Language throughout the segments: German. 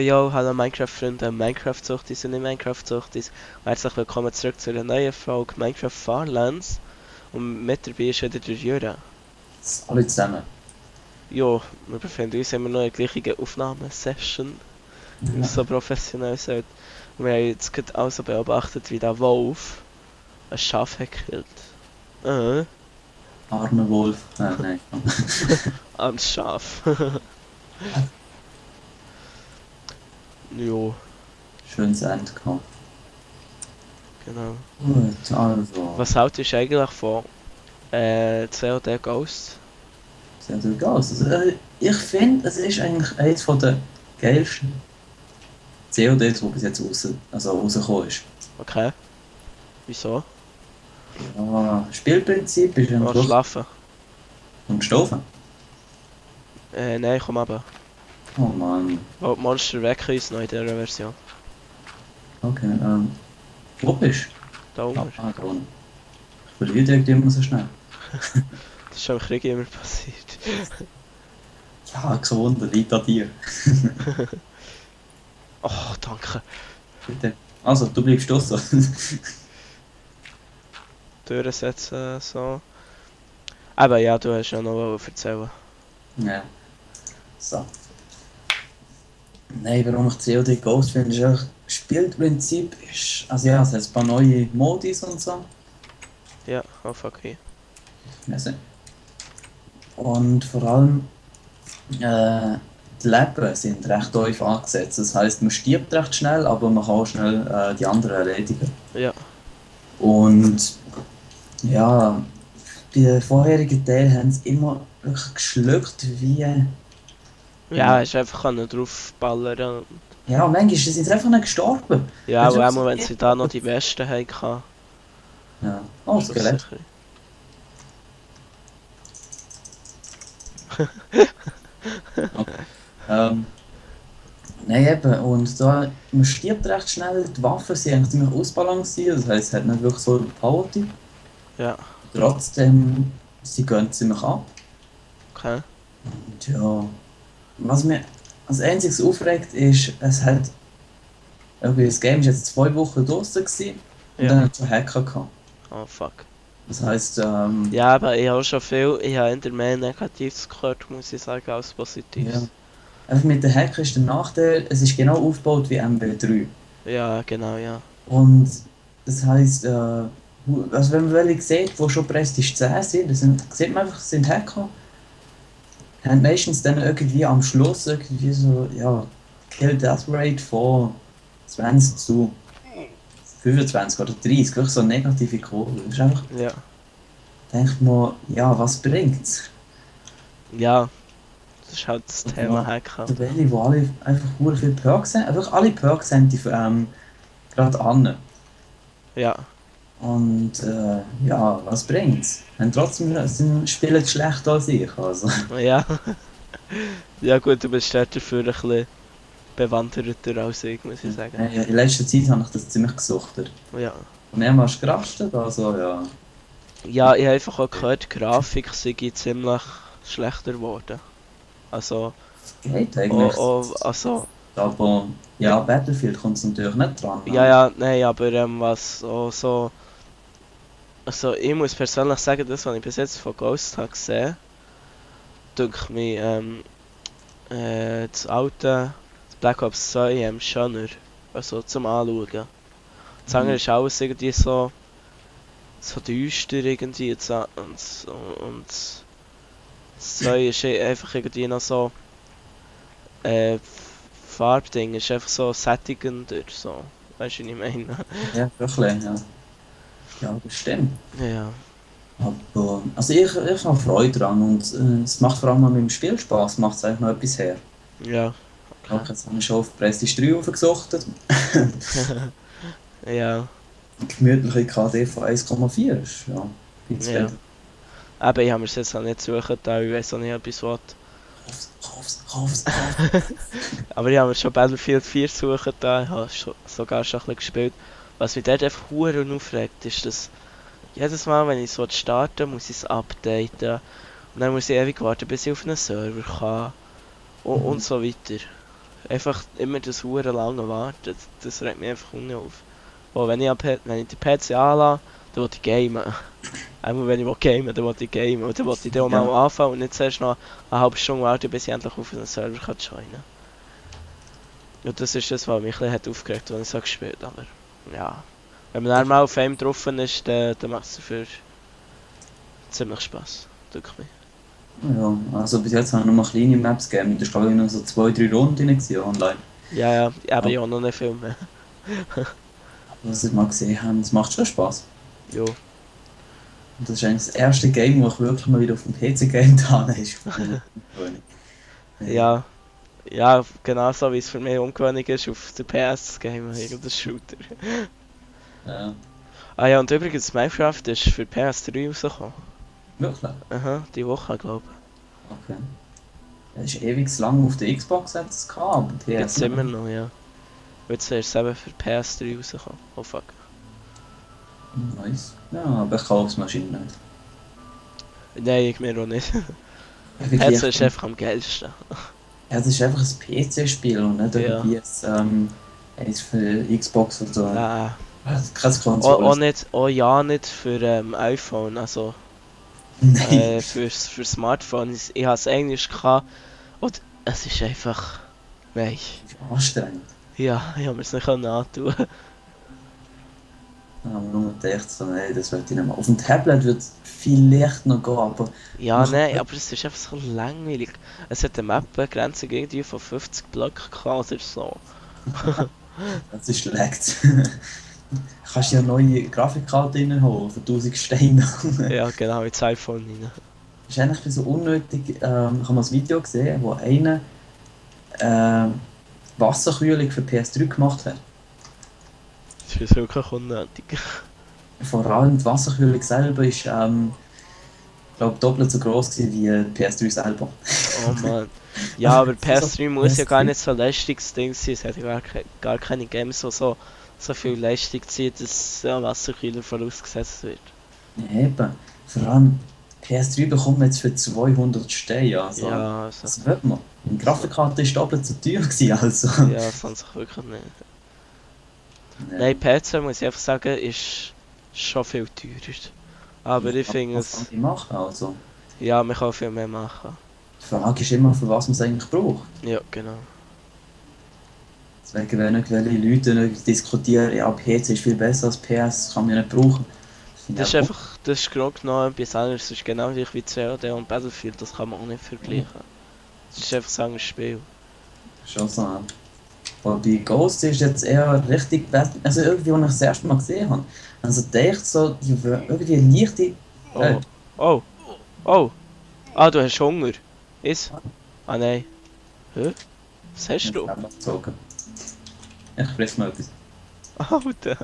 yo, hallo Minecraft-Freunde, Minecraft-Suchtis und nicht Minecraft-Suchtis. Herzlich willkommen zurück zu einer neuen Folge Minecraft Farlands. Und mit dabei ist wieder der Jura. Alle zusammen. Jo, wir befinden uns immer noch in der gleichen Aufnahmesession, wie wir Ja. so professionell sind. Und wir haben jetzt gerade also beobachtet, wie der Wolf ein Schaf hat gekillt. Armer Wolf. Nein. Ein Schaf. Jo, Schönes Ende gehabt. genau. Gut, also. Was hältst du eigentlich von COD Ghost? Sieht gut aus. Also, ich finde, es ist eigentlich eines der geilsten CODs, die bis jetzt rausgekommen ist. Okay. Wieso? Ja, Spielprinzip ist Oh, einfach schlafen. umgestoßen. Nein, komm aber. Oh Mann. Oh, die Monster wecken uns noch in dieser Version. Okay, wo bist Da du? unten. Da unten. Ich verliere direkt immer so schnell. Das ist schon im Krieg immer passiert. Ja, gesunder, liegt an dir. Oh, danke. Bitte. Also, du bleibst draussen. Türen setzen, so. Aber ja, du hast ja noch was erzählen. Ja. So. Nein, warum ich COD Ghost finde, ist einfach, das Spielprinzip ist, also ja, es hat ein paar neue Modis und so. Ja, oh fuck okay. Weiss nicht. Und vor allem, die Leben sind recht tief angesetzt. Das heisst, man stirbt recht schnell, aber man kann auch schnell die anderen erledigen. Ja. Und ja, bei den vorherigen Teilen haben sie immer wirklich geschluckt wie... Ja, hast einfach draufballern. Ja, manchmal sind sie einfach nicht gestorben. Ja, Das ist aber wirklich auch so wenn sie da noch die Besten hatten. Ja. Oh, Ist das Skelett. sicher. Ähm, Nein, eben. Und da, man stirbt recht schnell. Die Waffen sind eigentlich ziemlich ausbalanciert. Das heisst, es hat nicht wirklich so überpowered. Ja, Trotzdem, sie gehen ziemlich ab. okay. Und ja, was mir als einziges aufregt, ist, es hat. Irgendwie, das Game war jetzt 2 Wochen draußen gewesen, und dann Ja. hat es schon Hacker gehabt. Oh fuck. Das heisst, Ja, aber ich habe schon viel, ich habe eher mehr Negatives gehört, muss ich sagen, als ja. Positives. Einfach mit den Hacker ist der Nachteil, es ist genau aufgebaut wie MW3. Ja, genau, ja. Und das heisst, also wenn man welche sieht, die schon Prestige 10 sind, sieht man einfach, es sind Hacker, haben meistens dann irgendwie am Schluss irgendwie so, ja, Kill-Death Rate von 20 zu 25 oder 30, wirklich so eine negative Kurve. Das ist einfach, Ja. denkt man, ja, was bringt's? Ja, das ist halt das Thema Ja, Hacken. der Welli, wo alle einfach hure viele Perks haben, einfach alle Perks haben die gerade an. Ja. Und ja, was bringt's? Und trotzdem spielen sie schlechter als ich. Also. Ja. Ja gut, du bist dort dafür ein bisschen bewanderter als ich, muss ich sagen. In letzter Zeit habe ich das ziemlich gesuchtet. Ja. Mehrmals gerastet, also ja. Ja, ich habe einfach auch gehört, die Grafik sei ziemlich schlechter geworden. Also, Geht eigentlich. also, Aber ja, Battlefield kommt es natürlich nicht dran. ja, nein, aber was so, also ich muss persönlich sagen, das, was ich bis jetzt von Ghost habe gesehen, denke mich, das alte das Black Ops 2 schöner, also zum Anschauen. Das andere ist alles irgendwie so düster irgendwie und das 2 ist einfach irgendwie noch so Farbding ist einfach so sättigender, so. Weißt du, was ich meine? Ja, wirklich, ja. Ja, das stimmt. Ja. Aber also ich habe Freude dran und es macht vor allem mit dem Spiel Spaß, macht es eigentlich noch etwas her. Ja. Okay. Jetzt habe ich schon auf Prestige 3 aufgesuchtet. Ja. Gemütliche KD von 1,4 ist ja viel zu Ja. viel. Aber ich habe mir jetzt auch nicht suchen, da ich weiß auch nicht, ob ich es will. Kauf's. Aber ich habe mir schon Battlefield 4 suchen, da ich habe sogar schon ein bisschen gespielt. Was mich dort einfach verdammt aufregt, ist, dass jedes Mal, wenn ich es starten muss ich es updaten. Und dann muss ich ewig warten, bis ich auf einen Server kann. Und so weiter. Einfach immer das hure lange Warten, das regt mich einfach auf. Oh, wenn ich den PC anlasse, dann will ich gamen. Einmal wenn ich gamen, dann will ich gamen. Und dann will ich dann auch Ja. mal anfangen und nicht zuerst noch eine halbe Stunde warten, bis ich endlich auf einen Server kann joinen. Und das ist das, was mich ein bisschen hat aufgeregt, als ich so gespielt habe. Aber ja, wenn man dann mal auf einem drauf ist, dann macht es dafür ziemlich Spass. Drück mich. Ja, also bis jetzt haben wir nur mal kleine Maps gegeben. Das war glaube ich noch so 2-3 Runden gewesen, online. Ja, aber ich habe noch nicht viel mehr. Was ich mal gesehen habe, es macht schon Spaß. Jo. Und das ist eigentlich das erste Game, das ich wirklich mal wieder auf dem PC gegamed habe. Ist Ja. Ja, genauso wie es für mich ungewöhnlich ist, auf der PS zu gamen, irgendein Shooter. Ja, Ah ja, und übrigens, Minecraft ist für PS3 rausgekommen. wirklich? Aha, die Woche, glaube Okay. Es ist ewig lang auf der Xbox hat es gehabt, aber ich. die Jetzt immer noch, ja. Und jetzt ist es eben für PS3 rausgekommen. Oh fuck. Nice. Ja, aber ich kaufe es wahrscheinlich nicht. Nein, ich mir auch nicht. Irgendwie- PC ist einfach am geilsten. Ja, es ist einfach ein PC-Spiel und nicht Ja. irgendwie eins für Xbox oder so. Ah. Keine Konsole. Auch ja nicht für iPhone, also Nein, für Smartphone. Ich habe es Englisch gehabt und es ist einfach... Nein. anstrengend. Ja, ich habe mir es nicht antun. Ja, aber nur gedacht, so, nein, das wird ich nicht mehr. Auf dem Tablet wird es vielleicht noch gehen, aber Ja, Mach- nein, aber es ist einfach so langweilig. Es hat eine Map-Begrenzung irgendwie von 50 Blöcken gehabt oder so. das ist schlecht. Kannst du ja eine neue Grafikkarte reinholen für 1000 Steine. Ja, genau, ins iPhone rein. Das ist eigentlich so unnötig. Ich habe mal ein Video gesehen, wo einer Wasserkühlung für PS3 gemacht hat. Das ist wirklich unnötig. Vor allem die Wasserkühlung selber ist, glaube doppelt so groß gewesen wie die PS3 selber. Oh Mann. Ja, aber Also, PS3 muss ja PS3 gar nicht so Leistungsding sein. Es hat ja gar keine Games, die so viel Leistung ziehen, dass Wasserkühler vorausgesetzt wird. Ja, eben. Vor allem PS3 bekommt man jetzt für 200 Steine. Also, Ja, also, was will man? Die Grafikkarte ist doppelt so teuer gewesen, also. ja, sonst wirklich nicht. Nein, PC muss ich einfach sagen, ist schon viel teurer. Aber ich finde Was kann es, die machen? Also, ja, man kann viel mehr machen. die Frage ist immer, für was man es eigentlich braucht. Ja, genau. Deswegen, wenn irgendwelche Leute nicht diskutieren, ja, PC ist viel besser als PS, kann man ja nicht brauchen. Das ist einfach, das ist genau genommen etwas anderes. Das ist genau gleich wie COD und Battlefield, das kann man auch nicht vergleichen. Das ist einfach ein anderes Spiel. Schon so. Aber bei Ghost ist jetzt eher richtig besser. Also irgendwie, als ich das erste Mal gesehen habe. Also dachte so, die irgendwie eine leichte. Oh, oh, oh. Ah, du hast Hunger. Is? Ah nein. Hä? Was hast du? Gezogen. Ich friss mal etwas. Alter.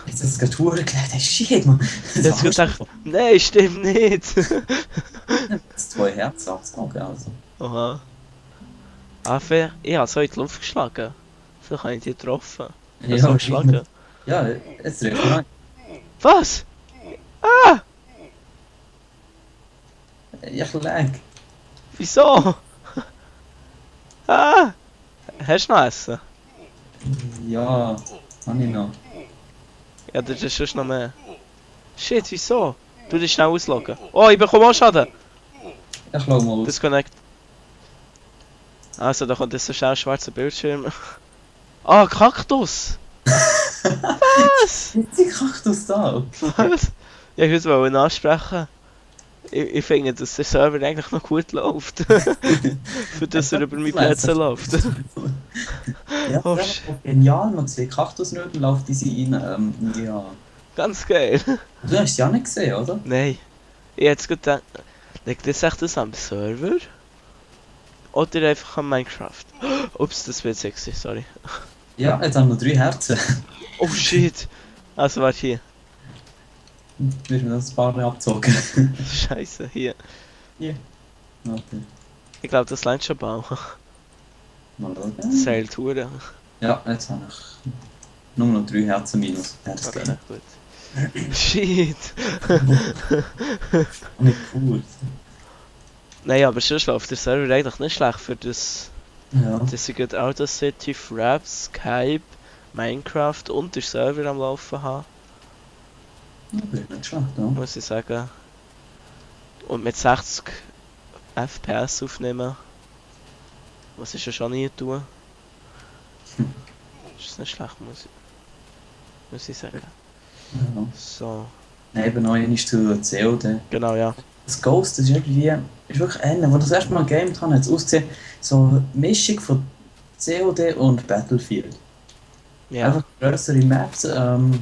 Jetzt ist es gerade Touren gelegt. Hey, shit, man. Jetzt hab ich gedacht, nein, stimmt nicht. Jetzt 2 Herzen abgezogen, also. Aha. Ah, fair. Ich habe so in die Luft geschlagen. Vielleicht habe ich dich getroffen. Ja, So geschlagen. Ja, jetzt trifft man. Was? Ah! Ich lag. Wieso? Ah! Hast du noch Essen? Ja, habe ich noch. Ja, das ist sonst noch mehr. Shit, wieso? Du dich schnell ausloggen. Oh, ich bekomme auch Schaden. Ich schau mal aus. Disconnect. Also, da kommt jetzt so schnell ein schwarzer Bildschirm. Ah, Kaktus! Was? Jetzt ist Kaktus da. Was? Ja, ich wollte ihn ansprechen. Ich finde, dass der Server eigentlich noch gut läuft. Für das er über mein PC läuft. Ja, Oh, das ist genial. Man sieht Kaktusnöten, läuft diese rein. Ja. Ganz geil. Du hast es ja nicht gesehen, oder? Nein. Ich hätte gedacht, liegt das echt das am Server? Oder einfach an Minecraft? Ups, das wird sexy, sorry. Ja, jetzt haben wir 3 Herzen. Oh shit! Also warte hier. Du hast mir das ein paar Mal abgezogen. Scheiße, hier. Hier. Okay. Ich glaube, das lernt schon bauen. Mal schauen. Seiltouren. Ja, jetzt habe ich nur noch 3 Herzen minus. Ja, das Okay, geht. gut. Shit! Nicht cool. Nein, aber sonst läuft der Server eigentlich nicht schlecht für das Ja, Das sind Auto City, Fraps, Skype, Minecraft und der Server am Laufen haben, das ist nicht schlecht, ja. muss ich sagen. Und mit 60 FPS aufnehmen, was ich ja schon nie tun. Ist nicht schlecht, muss ich sagen. Ja. So, Eben noch einmal zu COD. genau, ja. Das Ghost, das ist irgendwie, ist wirklich einer, als ich das erste Mal gegamed habe, hat es ausgesehen, so eine Mischung von COD und Battlefield. Ja, Einfach größere Maps, dann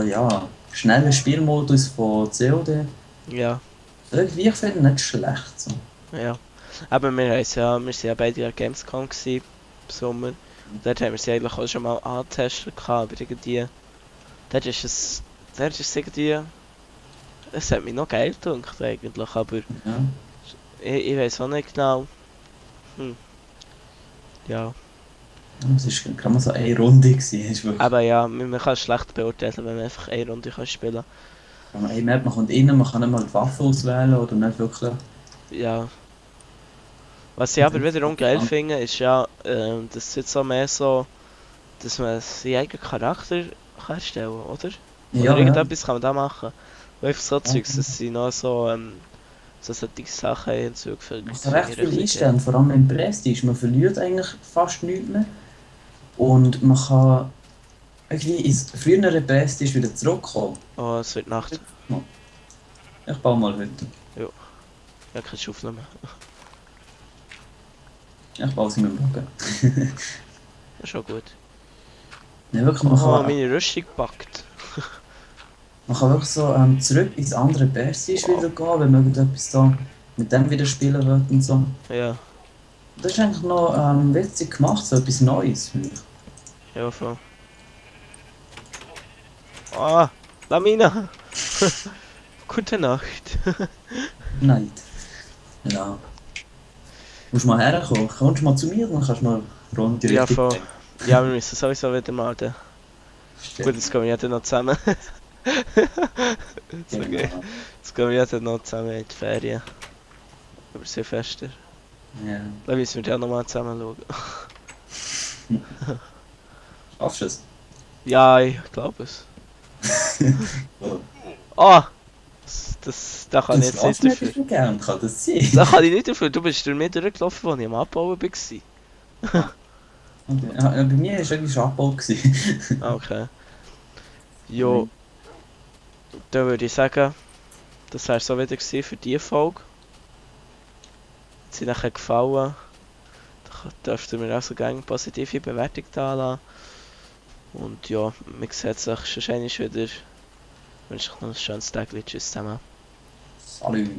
ja, schneller Spielmodus von COD. ja, Irgendwie, ich finde nicht schlecht. So. ja. Aber wir waren ja beide an Gamescom gewesen, im Sommer. Und dort haben wir sie eigentlich auch schon mal angetestet gehabt, aber irgendwie, dort ist es irgendwie, es hat mich noch geil gedacht eigentlich, aber Ja. ich weiß auch nicht genau. Ja, Es war gerade mal so eine Runde. Gewesen, ist wirklich, aber ja, man kann es schlecht beurteilen, wenn man einfach eine Runde kann spielen eine Map, man kommt rein, man kann nicht mal die Waffe auswählen oder nicht wirklich. kann. Ja. Was ich aber wiederum geil finde, ist ja, dass es jetzt so mehr so, dass man seinen eigenen Charakter kann erstellen kann, oder? Ja, Oder ja. irgendetwas kann man da machen. Und einfach so Ja. Zeugs, dass sie noch so, so solche Sachen hinzugefügt Man kann recht viel einstellen, vor allem im Prestige. Man verliert eigentlich fast nichts mehr. Und man kann irgendwie ins frühere Prestige wieder zurückkommen. Oh, es wird Nacht. Ich baue mal heute. Ja, keine Schaufel mehr. Ich baue sie mit dem Bogen. Das ist schon gut. Ja, wirklich, Oh, meine Rüstung packt. man kann wirklich so zurück ins andere Prestige wieder gehen, wenn man irgendetwas da mit dem wieder spielen will und so. Ja, Das ist eigentlich noch witzig gemacht, so etwas Neues, finde ich. ja, voll. Ah, Lamina! Gute Nacht. Nein. Ja. Musst mal herkommen. Kommst du mal zu mir, dann kannst du mal eine Runde Ja, richtig voll. Ja, wir müssen sowieso wieder mal dann. Gut, jetzt gehen wir ja dann noch zusammen. Jetzt Genau. Jetzt gehen wir ja dann noch zusammen in die Ferien. Über Silvester. Ja. Dann müssen wir dann nochmal zusammen schauen. Schaffst du es? Ja, ich glaube es. Oh. Ah! Da kann ich Das jetzt lässt nicht nicht dafür. so gern, kann das sein? Da kann ich nicht dafür. Du bist durch mich durchgelaufen, als ich am Abbauen war. Okay. Ja, bei mir war es irgendwie schon Abbau. gewesen. Okay. Jo, dann würde ich sagen, das wäre so wieder gewesen für diese Folge. Hat sie nachher gefallen, dann dürft ihr mir auch so gerne eine positive Bewertung da lassen. Und ja, man sieht sich wahrscheinlich wieder. Ich wünsche euch noch ein schönes Tag. Tschüss zusammen. Salut.